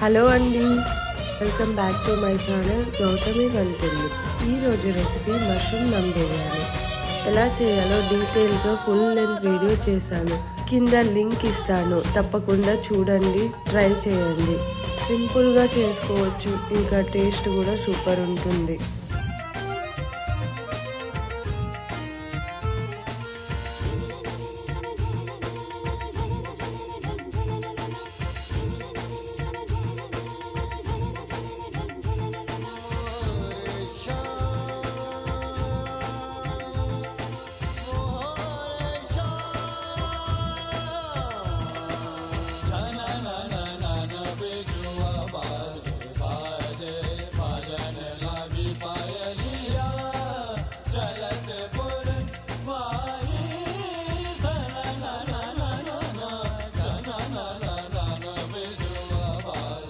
Hello అండి, welcome back to my channel Gautami వంటిల్లు. ఈరోజు రెసిపీ మష్రూమ్ దమ్ బిర్యానీ. ఎలా చేయాలో డీటెయిల్గా ఫుల్ లెంత్ వీడియో చేశాను. కింద లింక్ ఇస్తాను, తప్పకుండా చూడండి, ట్రై చేయండి. సింపుల్గా చేసుకోవచ్చు, ఇంకా టేస్ట్ కూడా సూపర్ ఉంటుంది.